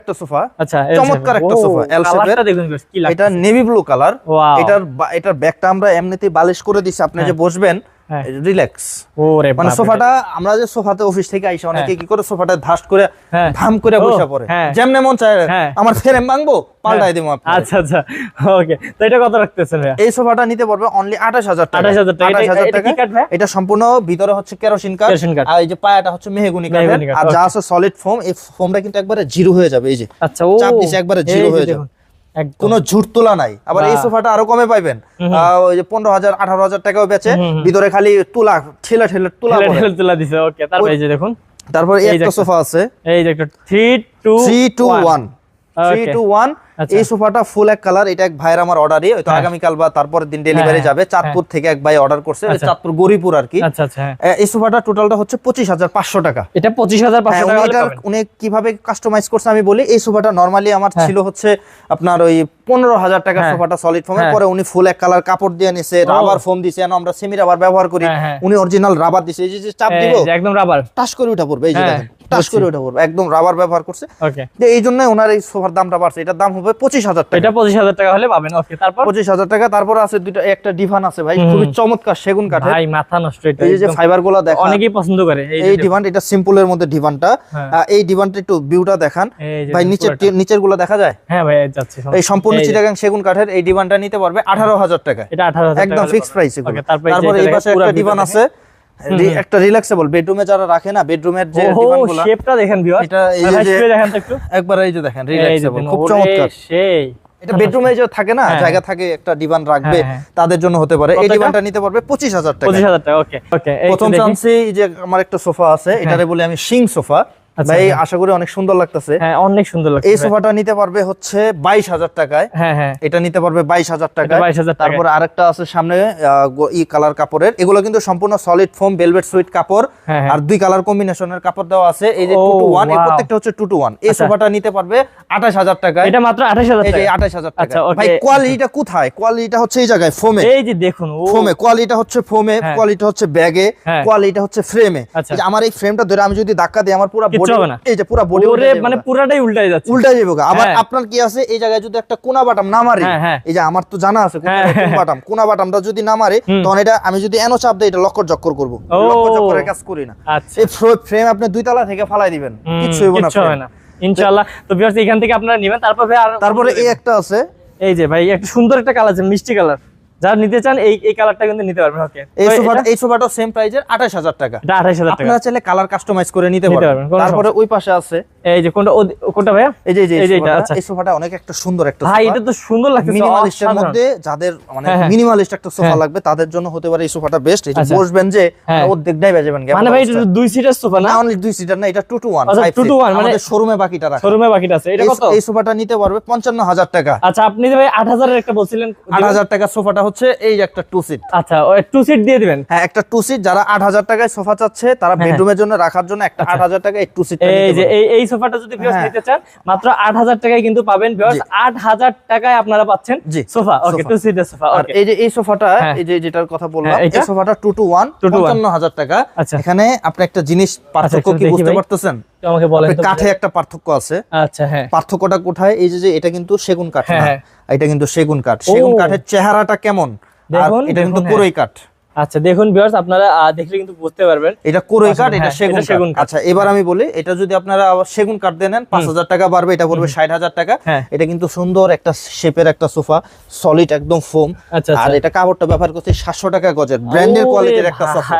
একটা সোফা, আচ্ছা চমৎকার একটা সোফা, এল শেপের। এটা নেভি ব্লু কালার। এটার ব্যাকটা আমরা এমনিতেই বালিশ করে দিছি, আপনি যে বসবেন রিল্যাক্স। মানে সোফাটা আমরা যে সোফাতে অফিস থেকে আইসা অনেকে কি করে সোফাটা ধাস করে ধাম করে বসে পড়ে, যেমনে মন চায় আমার ফ্রেম ভাঙবো পাল্টাই দেবো আপনি। আচ্ছা আচ্ছা ওকে, তো এটা কত রাখতেছেন ভাই? এই সোফাটা নিতে পারবে অনলি 28000 টাকা। 28000 টাকা। 28000 এটা কি কাঠ ভাই? এটা সম্পূর্ণ ভিতরে হচ্ছে কেরোসিন কাঠ, আর এই যে পায়াটা হচ্ছে মেহগনি কাঠ, আর যা আছে সলিড ফোম। এই ফোমটা কিন্তু একবারে জিরো হয়ে যাবে, এই যে আচ্ছা ও চাপ দিছে একবারে জিরো হয়ে যাবে, কোনো ঝুট তোলা নাই। আবার এই সোফাটা আরো কমে পাইবেন, ওই যে 15000 18000 টাকাও বেচে, ভিতরে খালি তুলা ঠেলা তুলা দিছে। ওকে, তারপর এই যে দেখুন, তারপর এই একটা সোফা আছে, এই যে একটা 321 321। এই সোফাটা ফুল এক কালার। এটা এক ভাইয়ের আমার অর্ডারই, হয়তো আগামীকাল বা তারপরের দিন ডেলিভারি যাবে। চাঁদপুর থেকে এক ভাই অর্ডার করছে, চাঁদপুর গরিপুর আর কি। আচ্ছা আচ্ছা। এই সোফাটা টোটালটা হচ্ছে 25500 টাকা। এটা 25500 টাকা। এটা উনি কিভাবে কাস্টমাইজ করছে আমি বলি। এই সোফাটা নরমালি আমার ছিল হচ্ছে আপনার ওই 15000 টাকা সোফাটা সলিড ফোমের, পরে উনি ফুল এক কালার কাপড় দিয়ে নিছে, রাবার ফোম দিছে, আমরা সেমি রাবার ব্যবহার করি, উনি অরিজিনাল রাবার দিছে। এই যে চাপ দিব একদম রাবার টাচ করে উঠা পড়বে, এই যে দেখেন টাচ করে উঠা পড়বে, একদম রাবার ব্যবহার করছে। ওকে, এই জন্য ওনার এই সোফার দামটা বাড়ছে। এটার দাম হবে 25000 টাকা। এটা 25000 টাকা হলে পাবেন। ওকে, তারপর 25000 টাকা। তারপর আছে দুটো, একটা ডিভান আছে ভাই, খুবই চমৎকার সেগুন কাঠের। ভাই মাথা নষ্ট। এটা এই যে ফাইবারগুলো দেখেন, অনেকেই পছন্দ করে এই ডিভান। এটা সিম্পলের মধ্যে ডিভানটা। এই ডিভানটা একটু ভিউটা দেখান ভাই, নিচের গুলো দেখা যায়? হ্যাঁ ভাই যাচ্ছে। এই সম্পূর্ণ চিটাগাং সেগুন কাঠের এই ডিভানটা নিতে পারবে 18000 টাকা। এটা 18000 টাকা একদম ফিক্সড প্রাইস। তারপর এই পাশে একটা ডিভান আছে, একটা রিল্যাক্সেবল, বেডরুমে যারা রাখে না, বেডরুমের যে ডিভানগুলো, শেপটা দেখেন ভিউয়ার, এটা এই যে দেখেন তো একটু একবার, এই যে দেখেন রিল্যাক্সেবল, খুব চমৎকার। সেই এটা বেডরুমে যে থাকে না, জায়গা থাকে একটা ডিভান রাখবে, তাদের জন্য হতে পারে। এই ডিভানটা নিতে পারবে 25000 টাকা। 25000 টাকা। ওকে ওকে। প্রথম চান্সে এই যে আমার একটা সোফা আছে, এটারে বলি আমি সিং সোফা ভাই, আশা করি অনেক সুন্দর লাগতেছে। হ্যাঁ অনেক সুন্দর লাগছে। এই সোফাটা নিতে পারবে হচ্ছে 22000 টাকায়। হ্যাঁ হ্যাঁ, এটা নিতে পারবে 22000 টাকা। 22000 টাকা। তারপর আরেকটা আছে সামনে ই কালার কাপড়ের, এগুলো কিন্তু সম্পূর্ণ সলিড ফোম ভেলভেট সুইট কাপড়, আর দুই কালার কম্বিনেশনের কাপড় দেওয়া আছে। এই যে 2 to 1, এই প্রত্যেকটা হচ্ছে 2 to 1। এই সোফাটা নিতে পারবে 28000 টাকা। এটা মাত্র 28000 টাকা। এই যে 28000 টাকা। ভাই কোয়ালিটিটা কোথায়? কোয়ালিটিটা হচ্ছে এই জায়গায় ফোমে। এই যে দেখুন ফোমে কোয়ালিটিটা হচ্ছে ফোমে, কোয়ালিটি হচ্ছে ব্যাগে, কোয়ালিটিটা হচ্ছে ফ্রেমে। এই যে আমার এই ফ্রেমটা ধরে আমি যদি ধাক্কা দিই, আমার পুরো বডি, এই যে পুরো বডি মানে পুরাটাই উল্টাই যাচ্ছে, উল্টাই যাবে। আবার আপনার কি আছে, এই জায়গায় যদি একটা কোনা বাটাম না মারি, এই যে আমার তো জানা আছে কোনা বাটামটা যদি না মারে, তখন এটা আমি যদি এনো চাপ দেই, এটা লক্কর চক্কর করব। লক্কর চক্করের কাজ করি না। এই ফ্রেম আপনি দুই তলা থেকে ফালাই দিবেন, কিচ্ছু হইব না ইনশাআল্লাহ। তো ভিউয়ার্স এখান থেকে আপনারা নেবেন। তারপরে এই একটা আছে, এই যে ভাই একটা সুন্দর একটা কালার আছে, মিষ্টি কালার, যারা নিতে চান এই কালারটা কিন্তু নিতে পারবেন। ওকে, এই সোফাটা সেম প্রাইজের 28000 টাকা। এটা 28000 টাকা। আপনারা চাইলে কালার কাস্টমাইজ করে নিতে পারবেন। তারপরে ওই পাশে আছে, এই যে কোনটা ভাইয়া? এই যে এটা। আচ্ছা, এই সোফাটা অনেক একটা সুন্দর একটা সোফা ভাই, এটা তো সুন্দর লাগছে। মিনিমালিস্টের মধ্যে যাদের মানে মিনিমালিস্ট একটা সোফা লাগবে, তাদের জন্য হতে পারে এই সোফাটা বেস্ট। এই যে বসবেন যে অর্ধেকটাই বেজেবেন। মানে ভাই এটা 2 সিটার সোফা না? অনলি 2 সিটার না, এটা 2 to 1। আচ্ছা 2 to 1 মানে শোরুমে বাকিটা আছে। এটা কত? এই সোফাটা নিতে পারবে 55000 টাকা। আচ্ছা, আপনি যে ভাই 8000 এর একটা বলছিলেন, 8000 টাকা সোফাটা হচ্ছে এই যে একটা 2 সিট। আচ্ছা, ওই 2 সিট দিয়ে দিবেন। হ্যাঁ, একটা 2 সিট। যারা 8000 টাকায় সোফা চাচ্ছে, তারা বেডরুমের জন্য রাখার জন্য একটা 8000 টাকা এই 2 সিট। এই যে এই সোফাটা যদি ভিউয়ার্স নিতে চান, মাত্র 8000 টাকায় কিন্তু পাবেন ভিউয়ার্স। 8000 টাকায় আপনারা পাচ্ছেন সোফা। ওকে, 2 সিটের সোফা। ওকে, এই যে এই সোফাটা, এই যে যেটার কথা বললাম, এই সোফাটা 2 to 1 55000 টাকা। এখানে আপনি একটা জিনিস পার্থক্য কি বুঝতে পারতেছেন? আমাকে বলেন তো। কাঠে একটা পার্থক্য আছে। আচ্ছা, হ্যাঁ। পার্থক্যটা কোথায়? এই যে এটা কিন্তু সেগুন কাঠ না, এটা কিন্তু সেগুন কাঠ। সেগুন কাঠের চেহারাটা কেমন, আর এটা কিন্তু কোরই কাঠ। আচ্ছা দেখুন ভিউয়ার্স, আপনারা দেখলে কিন্তু বুঝতে পারবেন এটা কোরই কাঠ, এটা সেগুন কাঠ। আচ্ছা, এবার আমি বলি, এটা যদি আপনারা সেগুন কাঠ দিয়ে নেন 5000 টাকা বাড়বে, এটা পড়বে 60000 টাকা। এটা কিন্তু সুন্দর একটা শেপের একটা সোফা, সলিড একদম ফোম। আর এটা কাপড়টা ব্যবহার করতে 700 টাকা গজের, ব্র্যান্ডের কোয়ালিটির একটা সোফা।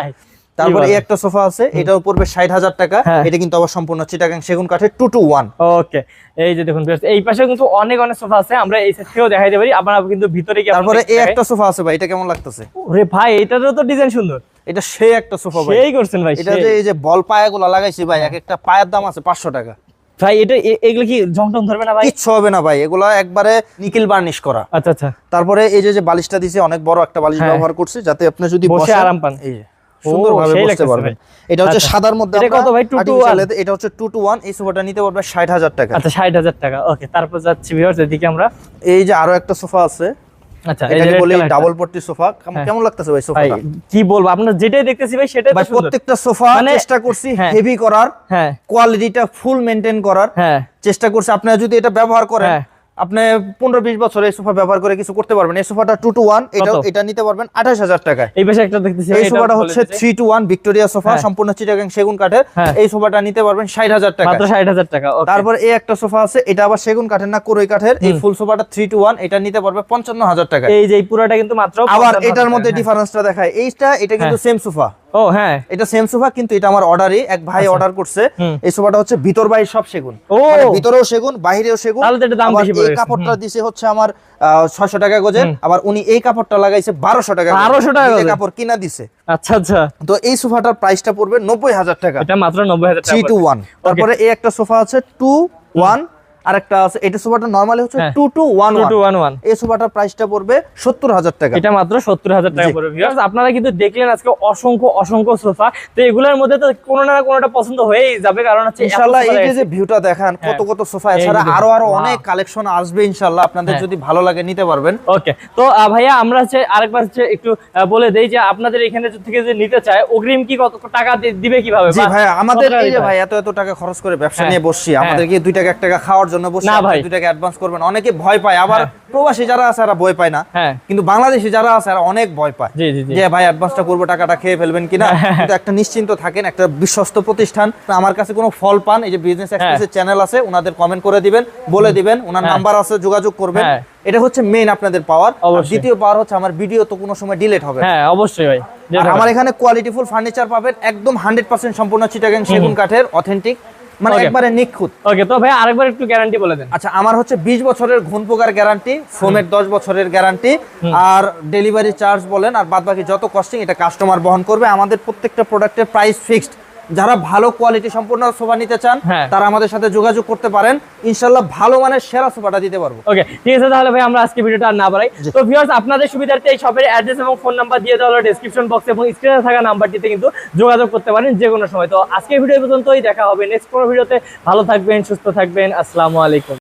তারপর এই একটা সোফা আছে, এটার পড়বে 60000 টাকা। এটা কিন্তু আবার সম্পূর্ণ চিটাগাং সেগুন কাঠের 2 to 1। ওকে, এই যে দেখুন ভিউয়ার্স, এই পাশে কিন্তু অনেক সোফা আছে, আমরা এই সাইড থেকেও দেখাইতে পারি। আপনারা কিন্তু ভিতরে গিয়ে, তারপরে এই একটা সোফা আছে ভাই, এটা কেমন লাগতেছে? ওরে ভাই, এটারও তো ডিজাইন সুন্দর। এটা সেই একটা সোফা ভাই, সেই করছেন ভাই। এটা যে এই যে বল পায়াগুলো লাগাইছি ভাই, এক একটা পায়ের দাম আছে 500 টাকা ভাই। এটা এগুলো কি জং ধরবে না ভাই? কিচ্ছু হবে না ভাই, এগুলো একবারে নিকেল বার্নিশ করা। আচ্ছা আচ্ছা। তারপরে এই যে বালিশটা দিছি, অনেক বড় একটা বালিশ ব্যবহার করছি, যাতে আপনি যদি বসে আরাম পান, এই যে সুন্দরভাবে বসতে পারবেন। এটা হচ্ছে সাদার মধ্যে। এটা কত ভাই? 2 to 1। এটা হচ্ছে 2 to 1। এই সোফাটা নিতে পারবে 60000 টাকা। আচ্ছা, 60000 টাকা। ওকে, তারপর যাচ্ছি ভিউয়ার্স এদিকে আমরা। এই যে আরো একটা সোফা আছে, আচ্ছা, এটাকে বলি ডাবল পট্টি সোফা। কেমন লাগতেছে ভাই সোফাটা? কি বলবো, আপনারা যেটাই দেখতেছি ভাই সেটাই তো সুন্দর। প্রত্যেকটা সোফা চেষ্টা করছি হেভি করার, কোয়ালিটিটা ফুল মেইনটেইন করার চেষ্টা করছি। আপনারা যদি এটা ব্যবহার করেন, আপনি 15-20 বছর এই সোফা ব্যবহার করে কিছু করতে পারবেন। এই সোফাটা 2-to-1, এটা নিতে পারবেন 28000 টাকায়। এই পাশে একটা দেখতেছি, এই সোফাটা হচ্ছে 3-to-1 ভিক্টোরিয়া সোফা, সম্পূর্ণ চিটাগাং সেগুন কাঠের। এই সোফাটা নিতে পারবেন 60000 টাকা, মাত্র 60000 টাকা। তারপর এই একটা সোফা আছে, এটা আবার সেগুন কাঠের না কোরই কাঠের। এই ফুল সোফাটা 3-to-1, এটা নিতে পারবে 55000 টাকা। এই যে পুরোটা কিন্তু মাত্র। আবার এটার মধ্যে ডিফারেন্সটা দেখায়, এটা কিন্তু সেম সোফা। ও হ্যাঁ, এটা সেম সোফা, কিন্তু এটা আমার অর্ডারই, এক ভাই অর্ডার করছে। এই সোফাটা হচ্ছে ভিতর বাইরে সব সেগুন, ভিতরেও সেগুন বাইরেও সেগুন। এই কাপড়টা দিছে হচ্ছে আমার 600 টাকা গজের, আবার উনি এই কাপড়টা লাগাইছে 1200 টাকা। 1200 টাকা কাপড় কিনা দিছে। আচ্ছা আচ্ছা। তো এই সোফাটার প্রাইসটা পড়বে 90000 টাকা। এটা মাত্র 90000 টাকা। 3-to-1। তারপরে এই একটা সোফা আছে 2-1, আরেকটা আছে, এটা সোফাটা নরমালি হচ্ছে 2-to-1। এই সোফাটার প্রাইসটা পড়বে 70000 টাকা। এটা মাত্র 70000 টাকা পড়বে। ভিউয়ার্স, আপনারা কিন্তু দেখলেন আজকে অসংখ্য সোফা। তো এগুলোর মধ্যে তো কোনো না কোনোটা পছন্দ হয়েই যাবে, কারণ হচ্ছে ইনশাআল্লাহ এই যে ভিউটা দেখান, কত কত সোফা, এছাড়া আরো অনেক কালেকশন আসবে ইনশাআল্লাহ। আপনাদের যদি ভালো লাগে নিতে পারবেন। ওকে, তো ভাইয়া আমরা হচ্ছে আরেকবার হচ্ছে একটু বলে দেই যে আপনাদের এখানে থেকে যে নিতে চায়, অগ্রিম কি কত টাকা দিবে কিভাবে? জি ভাই, আমাদের এই যে ভাই এত টাকা খরচ করে ব্যবসা নিয়ে বসছি, আমাদের কি 2 টাকা 1 টাকা খাওয়ার জন্য বসে 2 টাকা অ্যাডভান্স করবেন? অনেকে ভয় পায়, আবার প্রবাসী যারা আছে এরা ভয় পায় না, কিন্তু বাংলাদেশি যারা আছে এরা অনেক ভয় পায় যে ভাই অ্যাডভান্সটা করবো, টাকাটা খেয়ে ফেলবেন কিনা। কিন্তু একটা নিশ্চিন্ত থাকেন, একটা বিশ্বস্ত প্রতিষ্ঠান। আমার কাছে কোনো ফল পান, এই যে বিজনেস এক্সপ্রেসের চ্যানেল আছে, ওনাদের কমেন্ট করে দিবেন, বলে দিবেন, ওনার নাম্বার আছে, যোগাযোগ করবেন। এটা হচ্ছে মেইন আপনাদের পাওয়ার। দ্বিতীয় পাওয়ার হচ্ছে আমার ভিডিও তো কোনো সময় ডিলিট হবে। হ্যাঁ অবশ্যই ভাই, আমার এখানে কোয়ালিটিফুল ফার্নিচার পাবেন, একদম 100% সম্পূর্ণ চিটাগাং সেগুন কাঠের, অথেন্টিক, মানে একবারে নিখুঁত। ওকে, তো ভাই আরেকবার একটু গ্যারান্টি বলে দেন। আচ্ছা, আমার হচ্ছে 20 বছরের ঘুণ পোকার গ্যারান্টি, ফোমের 10 বছরের গ্যারান্টি, আর ডেলিভারি চার্জ বলেন আর বাদবাকি যত কস্টিং এটা কাস্টমার বহন করবে। আমাদের প্রত্যেকটা প্রোডাক্টের প্রাইস ফিক্সড। যারা ভালো কোয়ালিটি সম্পূর্ণ সোফা নিতে চান তারা আমাদের সাথে যোগাযোগ করতে পারেন, ইনশাআল্লাহ ভালো মানের সেরা সোফাটা দিতে পারবো। ওকে, ঠিক আছে, তাহলে ভাই আমরা আজকে ভিডিওটা আর না বাড়াই। তো ভিউয়ার্স, আপনাদের সুবিধার্থে এই শপের অ্যাড্রেস এবং ফোন নাম্বার দিয়ে দেওয়া হলো ডেসক্রিপশন বক্সে, এবং স্ক্রিনে থাকা নাম্বারটিতে কিন্তু যোগাযোগ করতে পারেন যে কোনো সময়। তো আজকের ভিডিও পর্যন্তই, দেখা হবে নেক্সট কোনো ভিডিওতে। ভালো থাকবেন, সুস্থ থাকবেন, আসসালামু আলাইকুম।